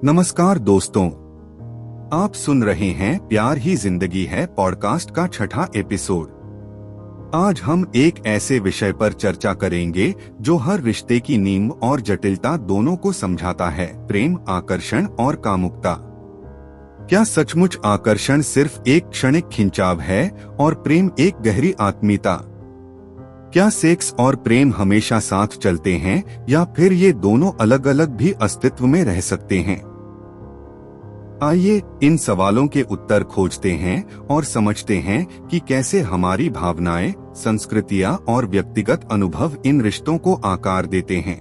नमस्कार दोस्तों, आप सुन रहे हैं प्यार ही जिंदगी है पॉडकास्ट का छठा एपिसोड। आज हम एक ऐसे विषय पर चर्चा करेंगे जो हर रिश्ते की नींव और जटिलता दोनों को समझाता है, प्रेम, आकर्षण और कामुकता। क्या सचमुच आकर्षण सिर्फ एक क्षणिक खिंचाव है और प्रेम एक गहरी आत्मीयता? क्या सेक्स और प्रेम हमेशा साथ चलते हैं या फिर ये दोनों अलग अलग भी अस्तित्व में रह सकते हैं? आइए इन सवालों के उत्तर खोजते हैं और समझते हैं कि कैसे हमारी भावनाएं, संस्कृतियां और व्यक्तिगत अनुभव इन रिश्तों को आकार देते हैं।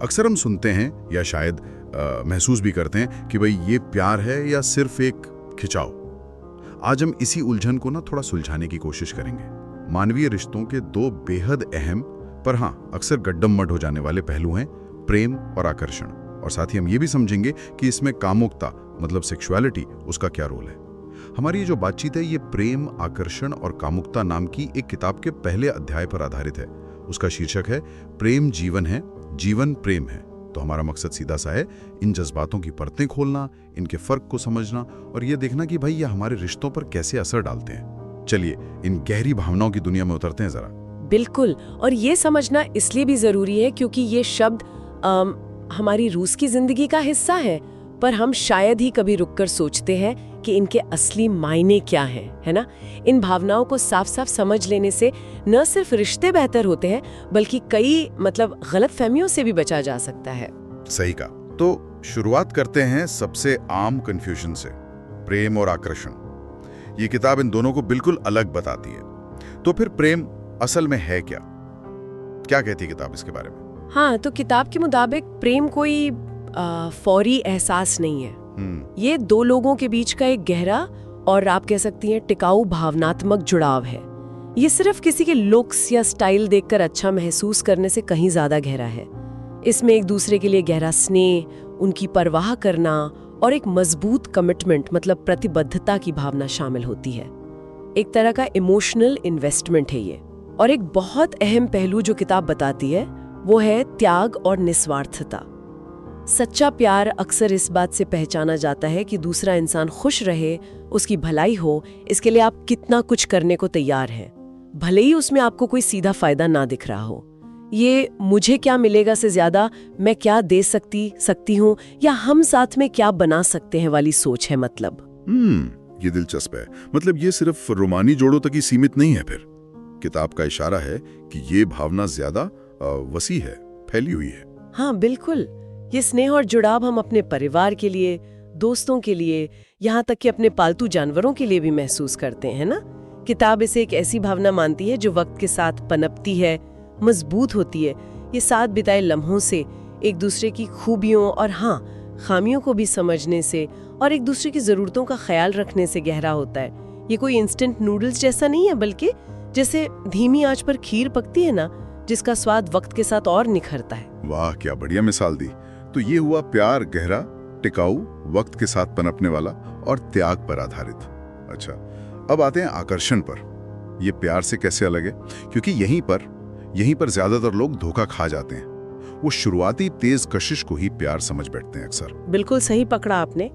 अक्सर हम सुनते हैं या शायद महसूस भी करते हैं कि भाई ये प्यार है या सिर्फ एक खिंचाव। आज हम इसी उलझन को थोड़ा सुलझाने की कोशिश करेंगे। मानवीय रिश्तों के दो बेहद अहम पर अक्सर गड्ढमड हो जाने वाले पहलू हैं, प्रेम और आकर्षण। और साथ ही हम ये भी समझेंगे कि इसमें कामुकता मतलब सेक्सुअलिटी, उसका क्या रोल है। हमारी ये जो बातचीत है ये प्रेम, आकर्षण और कामुकता नाम की एक किताब के पहले अध्याय पर आधारित है। उसका शीर्षक है प्रेम जीवन है, जीवन प्रेम है। तो हमारा मकसद सीधा सा है, इन जज्बातों की परतें खोलना, इनके फर्क को समझना और ये देखना कि भाई ये हमारे रिश्तों पर कैसे असर डालते हैं। चलिए इन गहरी भावनाओं की दुनिया में उतरते हैं जरा। बिल्कुल, और ये समझना इसलिए भी जरूरी है क्योंकि ये शब्द हमारी रूस की जिंदगी का हिस्सा है, पर हम शायद ही कभी रुककर सोचते हैं कि इनके असली मायने क्या हैं, है ना? इन भावनाओं को साफ साफ समझ लेने से न सिर्फ रिश्ते बेहतर होते हैं बल्कि कई गलतफहमियों से भी बचा जा सकता है। सही कहा। तो शुरुआत करते हैं सबसे आम कंफ्यूजन से, प्रेम और आकर्षण। ये किताब इन दोनों को बिल्कुल अलग बताती है। तो फिर प्रेम असल में है क्या? क्या कहती है किताब इसके बारे में? हाँ, तो किताब के मुताबिक प्रेम कोई फौरी एहसास नहीं है। ये दो लोगों के बीच का एक गहरा और आप कह सकती हैं टिकाऊ भावनात्मक जुड़ाव है। ये सिर्फ किसी के लुक्स या स्टाइल देखकर अच्छा महसूस करने से कहीं ज्यादा गहरा है। इसमें एक दूसरे के लिए गहरा स्नेह, उनकी परवाह करना और एक मजबूत कमिटमेंट मतलब प्रतिबद्धता की भावना शामिल होती है। एक तरह का इमोशनल इन्वेस्टमेंट है ये। और एक बहुत अहम पहलू जो किताब बताती है वो है त्याग और निस्वार्थता। सच्चा प्यार अक्सर इस बात से पहचाना जाता है कि दूसरा इंसान खुश रहे, उसकी भलाई हो, इसके लिए आप कितना कुछ करने को तैयार हैं, भले ही उसमें आपको कोई सीधा फायदा ना दिख रहा हो। ये मुझे क्या मिलेगा से ज्यादा मैं क्या दे सकती हूँ या हम साथ में क्या बना सकते हैं वाली सोच है। ये दिलचस्प है। मतलब ये सिर्फ रोमानी जोड़ों तक ही सीमित नहीं है। फिर किताब का इशारा है कि ये भावना ज्यादा वसी है, फैली हुई है। हाँ बिल्कुल, ये स्नेह और जुड़ाव हम अपने परिवार के लिए, दोस्तों के लिए, यहाँ तक कि अपने पालतू जानवरों के लिए भी महसूस करते हैं ना। किताब इसे एक ऐसी भावना मानती है जो वक्त के साथ पनपती है, मजबूत होती है। ये साथ बिताए लम्हों से, एक दूसरे की खूबियों और खामियों को भी समझने से और एक दूसरे की जरूरतों का ख्याल रखने से गहरा होता है। ये कोई इंस्टेंट नूडल्स जैसा नहीं है, बल्कि जैसे धीमी आंच पर खीर पकती है ना, जिसका स्वाद वक्त के साथ और निखरता है। वाह, क्या बढ़िया मिसाल दी। तो ये हुआ प्यार, गहरा, टिकाऊ, वक्त के साथ पनपने वाला और त्याग पर आधारित। अच्छा, अब आते हैं आकर्षण पर। ये प्यार से कैसे अलग है? क्योंकि यहीं पर ज्यादातर लोग धोखा खा जाते हैं। वो शुरुआती तेज कशिश को ही प्यार समझ बैठते हैं अक्सर। बिल्कुल सही पकड़ा आपने।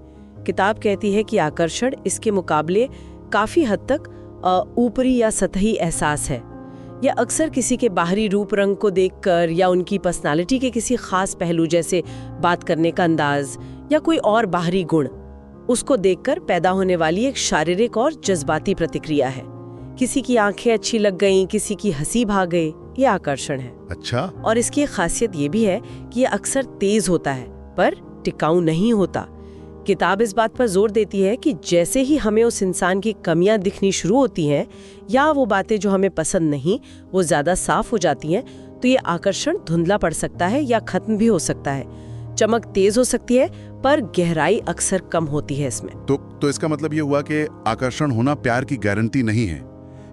किताब कहती है कि आकर्षण इसके मुकाबले काफी हद तक ऊपरी या सतही एहसास है। यह अक्सर किसी के बाहरी रूप रंग को देखकर या उनकी पर्सनालिटी के किसी खास पहलू जैसे बात करने का अंदाज या कोई और बाहरी गुण, उसको देखकर पैदा होने वाली एक शारीरिक और जज्बाती प्रतिक्रिया है। किसी की आंखें अच्छी लग गईं, किसी की हंसी भाग गई, ये आकर्षण है। अच्छा। और इसकी एक खासियत ये भी है कि ये अक्सर तेज होता है पर टिकाऊ नहीं होता। किताब इस बात पर जोर देती है कि जैसे ही हमें उस इंसान की कमियां दिखनी शुरू होती हैं या वो बातें जो हमें पसंद नहीं वो ज्यादा साफ हो जाती हैं, तो ये आकर्षण धुंधला पड़ सकता है या खत्म भी हो सकता है। चमक तेज हो सकती है पर गहराई अक्सर कम होती है इसमें। तो इसका मतलब ये हुआ कि आकर्षण होना प्यार की गारंटी नहीं है।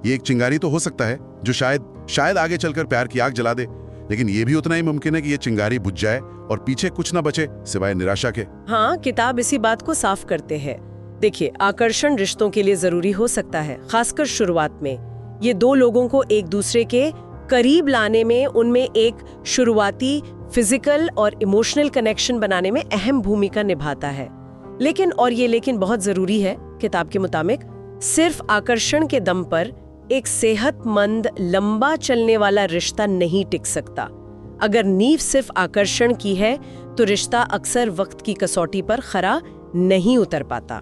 ये एक चिंगारी तो हो सकता है जो शायद आगे चलकर प्यार की आग जला दे, लेकिन ये भी उतना ही मुमकिन है कि ये चिंगारी बुझ जाए और पीछे कुछ ना बचे सिवाय निराशा के। हाँ, किताब इसी बात को साफ करते हैं। देखिए, आकर्षण रिश्तों के लिए जरूरी हो सकता है, खासकर शुरुआत में। ये दो लोगों को एक दूसरे के करीब लाने में, उनमें एक शुरुआती फिजिकल और इमोशनल कनेक्शन बनाने में अहम भूमिका निभाता है। लेकिन बहुत जरूरी है, किताब के मुताबिक सिर्फ आकर्षण के दम पर एक सेहतमंद, लंबा चलने वाला रिश्ता नहीं टिक सकता। अगर नींव सिर्फ आकर्षण की है तो रिश्ता अक्सर वक्त की कसौटी पर खरा नहीं उतर पाता।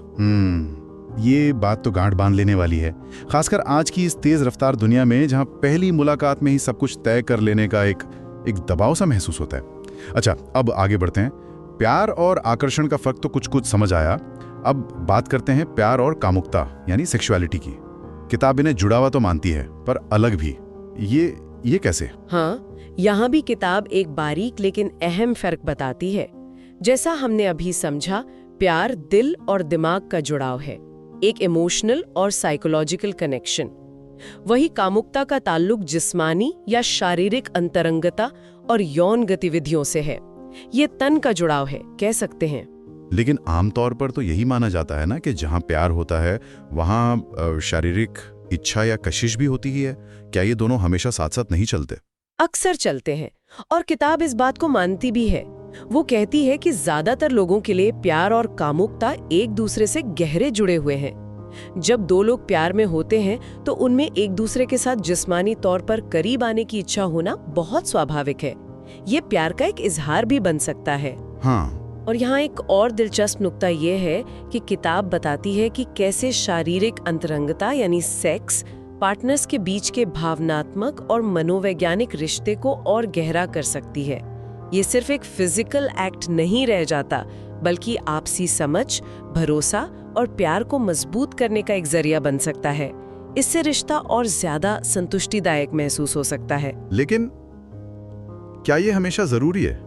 ये बात तो गांठ बांध लेने वाली है, खासकर आज की इस तेज रफ्तार दुनिया में, जहां पहली मुलाकात में ही सब कुछ तय कर लेने का एक दबाव सा महसूस होता है। अच्छा, अब आगे बढ़ते हैं। प्यार और आकर्षण का फर्क तो कुछ समझ आया। अब बात करते हैं प्यार और कामुकता यानी सेक्सुअलिटी की। किताब इन्हें जुड़ा हुआ तो मानती है, पर अलग भी। ये कैसे? हाँ, यहाँ भी किताब एक बारीक लेकिन अहम फर्क बताती है। जैसा हमने अभी समझा, प्यार दिल और दिमाग का जुड़ाव है, एक इमोशनल और साइकोलॉजिकल कनेक्शन। वही कामुकता का ताल्लुक जिस्मानी या शारीरिक अंतरंगता और यौन गतिविधियों से है। ये तन का जुड़ाव है, कह सकते हैं। लेकिन आमतौर पर तो यही माना जाता है ना कि जहां प्यार होता है वहां शारीरिक इच्छा या कशिश भी होती ही है। क्या ये दोनों हमेशा साथ साथ नहीं चलते? अक्सर चलते हैं, और किताब इस बात को मानती भी है। वो कहती है कि ज्यादातर लोगों के लिए प्यार और कामुकता एक दूसरे से गहरे जुड़े हुए हैं। जब दो लोग प्यार में होते हैं तो उनमें एक दूसरे के साथ जिस्मानी तौर पर करीब आने की इच्छा होना बहुत स्वाभाविक है। ये प्यार का एक इजहार भी बन सकता है। हाँ। और यहाँ एक और दिलचस्प नुक्ता ये है कि किताब बताती है कि कैसे शारीरिक अंतरंगता यानी सेक्स पार्टनर्स के बीच के भावनात्मक और मनोवैज्ञानिक रिश्ते को और गहरा कर सकती है। ये सिर्फ एक फिजिकल एक्ट नहीं रह जाता, बल्कि आपसी समझ, भरोसा और प्यार को मजबूत करने का एक जरिया बन सकता है। इससे रिश्ता और ज्यादा संतुष्टिदायक महसूस हो सकता है। लेकिन क्या ये हमेशा जरूरी है?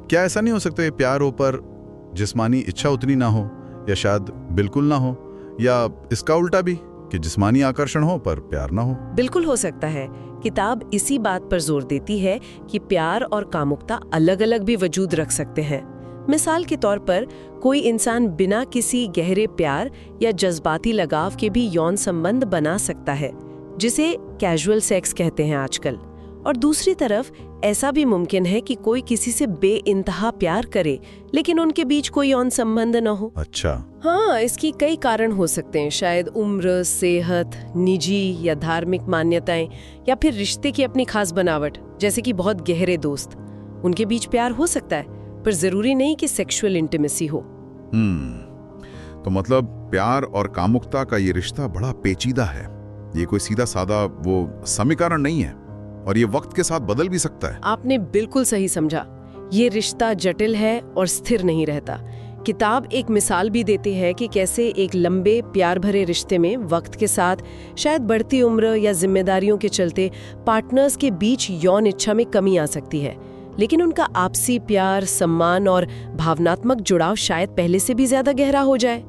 क्या ऐसा नहीं हो सकता कि प्यार हो पर जिस्मानी इच्छा उतनी ना हो, या शायद बिल्कुल ना हो, या इसका उल्टा भी कि जिस्मानी आकर्षण हो पर प्यार ना हो? बिल्कुल हो सकता है। किताब इसी बात पर जोर देती है कि प्यार और कामुकता अलग अलग भी वजूद रख सकते हैं। मिसाल के तौर पर कोई इंसान बिना किसी गहरे प्यार या जज्बाती लगाव के भी यौन संबंध बना सकता है, जिसे कैजुअल सेक्स कहते हैं आजकल। और दूसरी तरफ ऐसा भी मुमकिन है कि कोई किसी से बेइंतहा प्यार करे लेकिन उनके बीच कोई यौन संबंध न हो। अच्छा। हाँ, इसकी कई कारण हो सकते हैं। शायद उम्र, सेहत, निजी या धार्मिक मान्यताएं, या फिर रिश्ते की अपनी खास बनावट, जैसे कि बहुत गहरे दोस्त। उनके बीच प्यार हो सकता है, पर जरूरी नहीं कि सेक्सुअल इंटीमेसी हो। तो मतलब प्यार और कामुकता का ये रिश्ता बड़ा पेचीदा है। ये कोई सीधा साधा वो समीकरण नहीं है, और ये वक्त के साथ बदल भी सकता है। आपने बिल्कुल सही समझा। ये रिश्ता जटिल है और स्थिर नहीं रहता। किताब एक मिसाल भी देती है कि कैसे एक लंबे प्यार भरे रिश्ते में वक्त के साथ शायद बढ़ती उम्र या जिम्मेदारियों के चलते पार्टनर्स के बीच यौन इच्छा में कमी आ सकती है, लेकिन उनका आपसी प्यार, सम्मान और भावनात्मक जुड़ाव शायद पहले से भी ज्यादा गहरा हो जाए।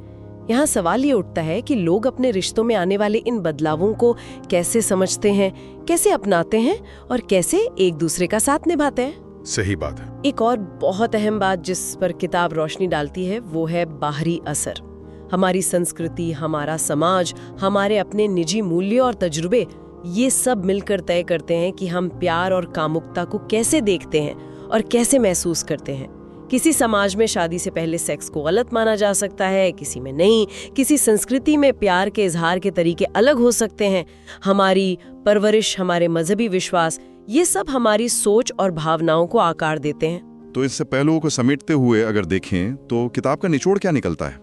यहाँ सवाल ये उठता है कि लोग अपने रिश्तों में आने वाले इन बदलावों को कैसे समझते हैं, कैसे अपनाते हैं और कैसे एक दूसरे का साथ निभाते हैं। सही बात है। एक और बहुत अहम बात जिस पर किताब रोशनी डालती है वो है बाहरी असर। हमारी संस्कृति, हमारा समाज, हमारे अपने निजी मूल्य और तजुर्बे, ये सब मिलकर तय करते हैं कि हम प्यार और कामुकता को कैसे देखते हैं और कैसे महसूस करते हैं। किसी समाज में शादी से पहले सेक्स को गलत माना जा सकता है, किसी में नहीं। किसी संस्कृति में प्यार के इजहार के तरीके अलग हो सकते हैं। हमारी परवरिश, हमारे मजहबी विश्वास, ये सब हमारी सोच और भावनाओं को आकार देते हैं। तो इससे पहलुओं को समेटते हुए अगर देखें तो किताब का निचोड़ क्या निकलता है?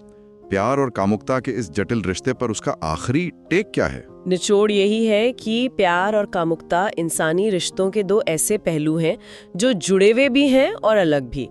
प्यार और कामुकता के इस जटिल रिश्ते पर उसका आखिरी टेक क्या है? निचोड़ यही है कि प्यार और कामुकता इंसानी रिश्तों के दो ऐसे पहलू हैं जो जुड़े हुए भी हैं और अलग भी।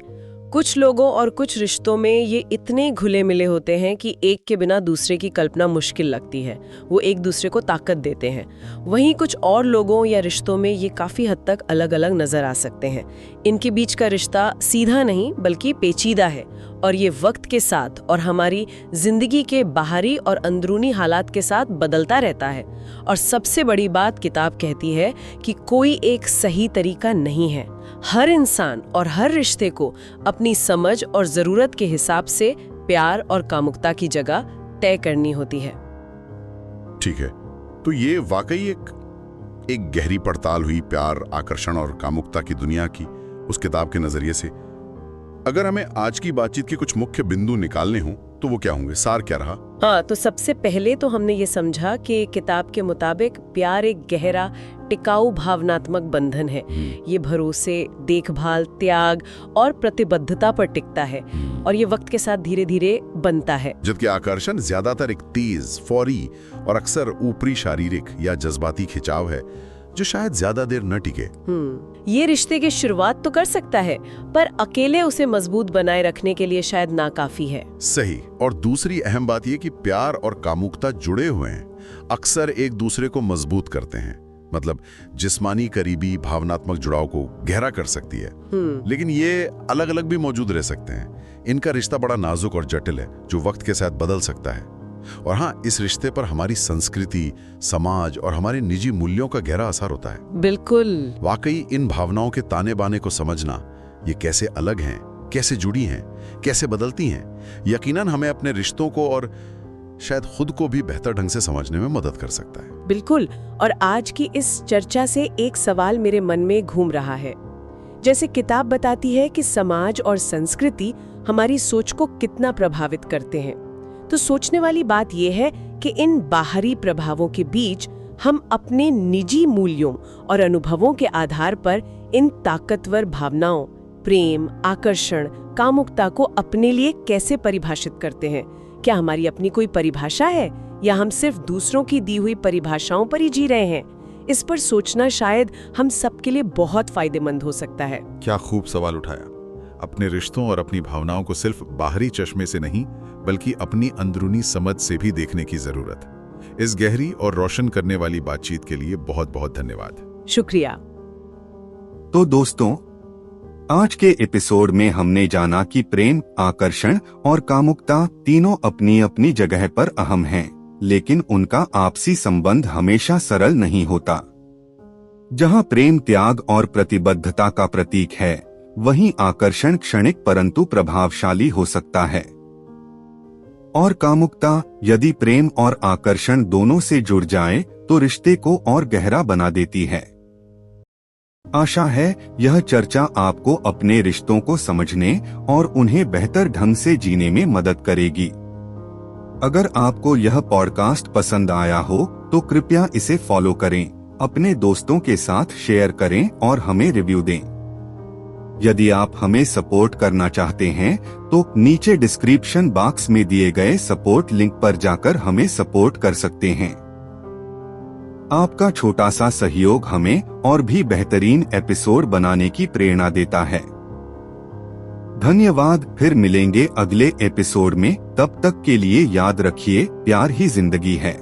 कुछ लोगों और कुछ रिश्तों में ये इतने घुले मिले होते हैं कि एक के बिना दूसरे की कल्पना मुश्किल लगती है। वो एक दूसरे को ताकत देते हैं। वहीं कुछ और लोगों या रिश्तों में ये काफी हद तक अलग अलग नजर आ सकते हैं। इनके बीच का रिश्ता सीधा नहीं बल्कि पेचीदा है, और ये वक्त के साथ और हमारी जिंदगी के बाहरी और अंदरूनी हालात के साथ बदलता रहता है। और सबसे बड़ी बात किताब कहती है कि कोई एक सही तरीका नहीं है। हर इंसान और हर रिश्ते को अपनी समझ और जरूरत के हिसाब से प्यार और कामुकता की जगह तय करनी होती है। ठीक है, तो ये वाकई एक एक गहरी पड़ताल हुई प्यार, आकर्षण और कामुकता की दुनिया की उस किताब के नजरिए से। अगर हमें आज की बातचीत के कुछ मुख्य बिंदु निकालने हों तो वो क्या होंगे? सार क्या रहा? हाँ, तो सबसे पहले तो हमने ये समझा कि किताब के मुताबिक प्यार एक गहरा, टिकाऊ भावनात्मक बंधन है। ये भरोसे, देखभाल, त्याग और प्रतिबद्धता पर टिकता है और ये वक्त के साथ धीरे धीरे बनता है। जबकि आकर्षण ज्यादातर एक तेज, फौरी और अक्सर ऊपरी शारीरिक या जज्बाती खिंचाव है जो शायद ज्यादा देर न टिके। ये रिश्ते की शुरुआत तो कर सकता है, पर अकेले उसे मजबूत बनाए रखने के लिए शायद नाकाफी है। सही। और दूसरी अहम बात यह कि प्यार और कामुकता जुड़े हुए हैं, अक्सर एक दूसरे को मजबूत करते हैं। मतलब जिस्मानी करीबी भावनात्मक जुड़ाव को गहरा कर सकती है, लेकिन ये अलग अलग भी मौजूद रह सकते हैं। इनका रिश्ता बड़ा नाजुक और जटिल है जो वक्त के साथ बदल सकता है। और हाँ, इस रिश्ते पर हमारी संस्कृति, समाज और हमारे निजी मूल्यों का गहरा असर होता है। बिल्कुल। वाकई इन भावनाओं के ताने बाने को समझना, ये कैसे अलग हैं, कैसे जुड़ी हैं, कैसे बदलती हैं, यकीनन हमें अपने रिश्तों को और शायद खुद को भी बेहतर ढंग से समझने में मदद कर सकता है। बिल्कुल। और आज की इस चर्चा से एक सवाल मेरे मन में घूम रहा है। जैसे किताब बताती है कि समाज और संस्कृति हमारी सोच को कितना प्रभावित करते हैं, तो सोचने वाली बात यह है कि इन बाहरी प्रभावों के बीच हम अपने निजी मूल्यों और अनुभवों के आधार पर इन ताकतवर भावनाओं, प्रेम, आकर्षण, कामुकता को अपने लिए कैसे परिभाषित करते हैं। क्या हमारी अपनी कोई परिभाषा है या हम सिर्फ दूसरों की दी हुई परिभाषाओं पर ही जी रहे हैं? इस पर सोचना शायद हम सबके लिए बहुत फायदेमंद हो सकता है। क्या खूब सवाल उठाया। अपने रिश्तों और अपनी भावनाओं को सिर्फ बाहरी चश्मे से नहीं, बल्कि अपनी अंदरूनी समझ से भी देखने की जरूरत। इस गहरी और रोशन करने वाली बातचीत के लिए बहुत बहुत धन्यवाद। शुक्रिया। तो दोस्तों, आज के एपिसोड में हमने जाना कि प्रेम, आकर्षण और कामुकता तीनों अपनी अपनी जगह पर अहम हैं, लेकिन उनका आपसी संबंध हमेशा सरल नहीं होता। जहां प्रेम त्याग और प्रतिबद्धता का प्रतीक है, वहीं आकर्षण क्षणिक परंतु प्रभावशाली हो सकता है। और कामुकता, यदि प्रेम और आकर्षण दोनों से जुड़ जाए, तो रिश्ते को और गहरा बना देती है। आशा है यह चर्चा आपको अपने रिश्तों को समझने और उन्हें बेहतर ढंग से जीने में मदद करेगी। अगर आपको यह पॉडकास्ट पसंद आया हो तो कृपया इसे फॉलो करें, अपने दोस्तों के साथ शेयर करें और हमें रिव्यू दें। यदि आप हमें सपोर्ट करना चाहते हैं तो नीचे डिस्क्रिप्शन बॉक्स में दिए गए सपोर्ट लिंक पर जाकर हमें सपोर्ट कर सकते हैं। आपका छोटा सा सहयोग हमें और भी बेहतरीन एपिसोड बनाने की प्रेरणा देता है। धन्यवाद। फिर मिलेंगे अगले एपिसोड में। तब तक के लिए याद रखिए, प्यार ही जिंदगी है।